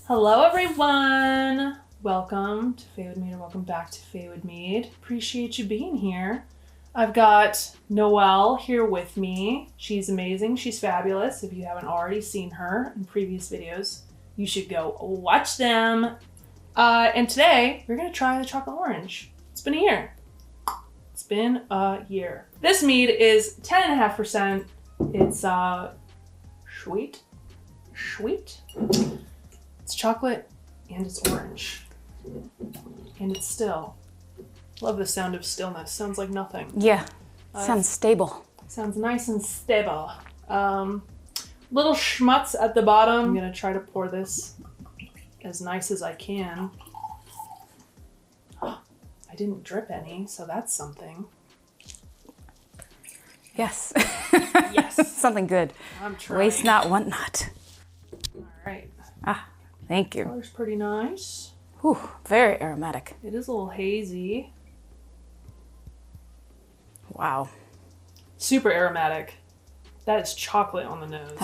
Hello everyone! Welcome to Faewood Mead, or welcome back to Faewood Mead. Appreciate you being here. I've got Noelle here with me. She's amazing, she's fabulous. If you haven't already seen her in previous videos, you should go watch them. And today, we're gonna try the chocolate orange. It's been a year. It's been a year. This mead is 10.5%. It's sweet. It's chocolate and it's orange. And it's still. Love the sound of stillness. Sounds like nothing. Yeah, sounds stable. Sounds nice and stable. Little schmutz at the bottom. I'm gonna try to pour this as nice as I can. I didn't drip any, so that's something. Yes. Yes. Something good. I'm trying. Waste not, want not. All right. Ah, thank you. Color's pretty nice. Whew, very aromatic. It is a little hazy. Wow. Super aromatic. That is chocolate on the nose.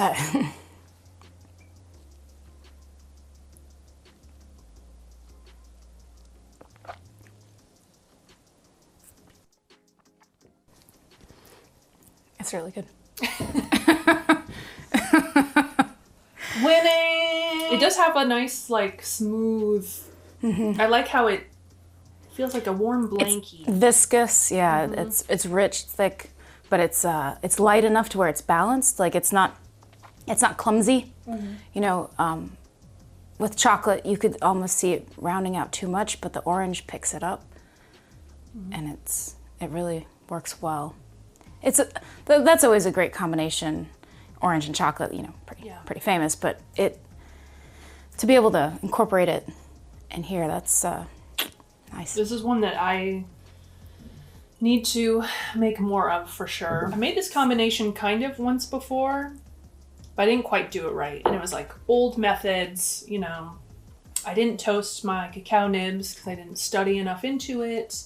It's really good. Winning! It does have a nice, like, smooth... I like how it feels like a warm blankie. It's viscous, yeah. It's rich, thick, but it's light enough to where it's balanced. Like it's not clumsy. You know, with chocolate, you could almost see it rounding out too much, but the orange picks it up, and it really works well. That's always a great combination, orange and chocolate. You know, pretty famous. But to be able to incorporate it in here, that's nice. This is one that I need to make more of for sure. I made this combination kind of once before, but I didn't quite do it right. And it was like old methods, you know. I didn't toast my cacao nibs because I didn't study enough into it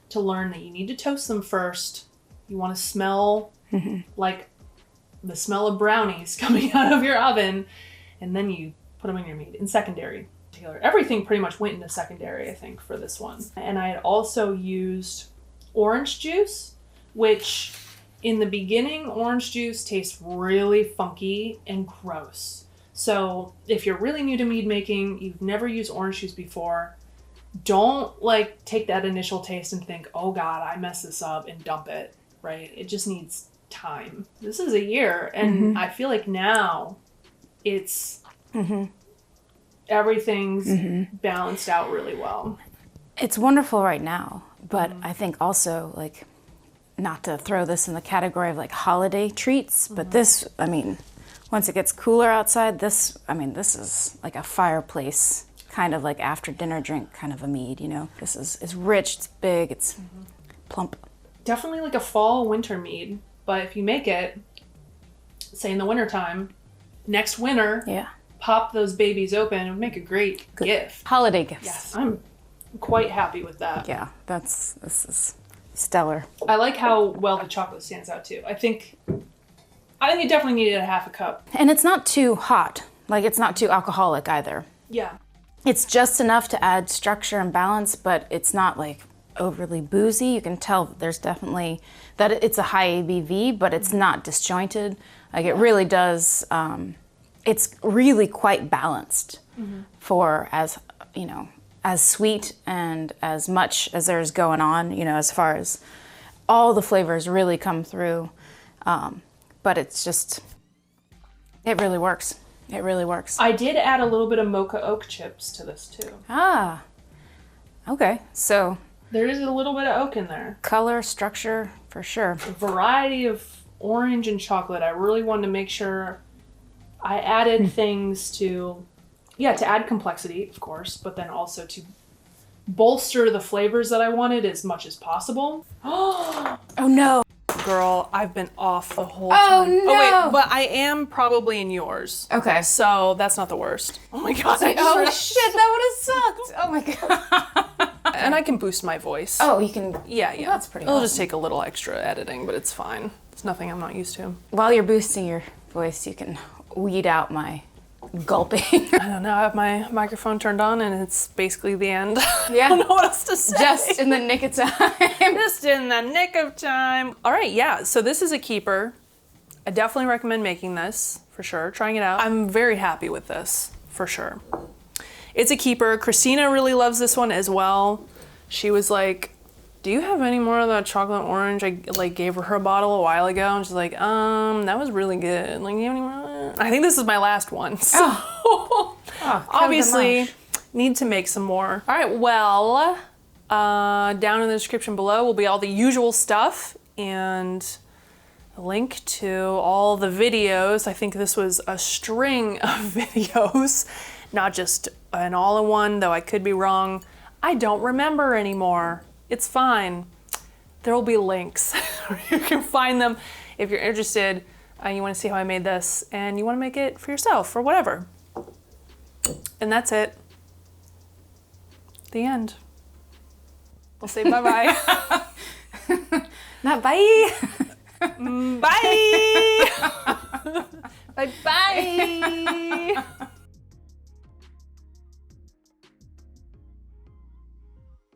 to learn that you need to toast them first. You want to smell like the smell of brownies coming out of your oven, and then you put them in your mead in secondary. Everything pretty much went into secondary, I think, for this one. And I had also used orange juice, which in the beginning, orange juice tastes really funky and gross. So if you're really new to mead making, you've never used orange juice before, don't like take that initial taste and think, oh God, I messed this up, and dump it, right? It just needs time. This is a year, and I feel like now it's... everything's balanced out really well. It's wonderful right now, but I think also, like, not to throw this in the category of like holiday treats, but this, I mean, once it gets cooler outside, this is like a fireplace kind of like after dinner drink kind of a mead, you know? This is rich, it's big, it's plump. Definitely like a fall winter mead, but if you make it, say in the wintertime, next winter, pop those babies open, it would make a great gift. Holiday gifts. Yes, I'm quite happy with that. Yeah, this is stellar. I like how well the chocolate stands out too. I think it definitely needed a half a cup. And it's not too hot. Like, it's not too alcoholic either. Yeah. It's just enough to add structure and balance, but it's not like overly boozy. You can tell there's definitely that it's a high ABV, but it's not disjointed. Like, it really does... it's really quite balanced for, as you know, as sweet and as much as there's going on, you know, as far as all the flavors really come through. But it's just, it really works. It really works. I did add a little bit of mocha oak chips to this too. Ah, okay. So there is a little bit of oak in there. Color, structure, for sure. A variety of orange and chocolate. I really wanted to make sure I added things to add complexity, of course, but then also to bolster the flavors that I wanted as much as possible. Oh no. Girl, I've been off the whole time. Oh No. wait, but I am probably in yours. Okay. So that's not the worst. Oh my God. Oh shit, that would have sucked. Oh my God. And I can boost my voice. Oh, you can. Yeah. Well, that's pretty It'll awesome. just take a little extra editing, but it's fine. It's nothing I'm not used to. While you're boosting your voice, you can weed out my gulping. I don't know. I have my microphone turned on and it's basically the end. Yeah. I don't know what else to say. Just in the nick of time. Just in the nick of time. All right, yeah. So this is a keeper. I definitely recommend making this for sure. Trying it out. I'm very happy with this for sure. It's a keeper. Christina really loves this one as well. She was like, do you have any more of that chocolate orange? I like gave her a bottle a while ago and she's like, that was really good. Like, you have any more? I think this is my last one. So obviously need to make some more. All right, well, down in the description below will be all the usual stuff and a link to all the videos. I think this was a string of videos, not just an all-in-one, though I could be wrong. I don't remember anymore. It's fine. There will be links. You can find them if you're interested and you want to see how I made this and you want to make it for yourself or whatever. And that's it. The end. We'll say bye-bye. Not bye. Bye. Bye-bye.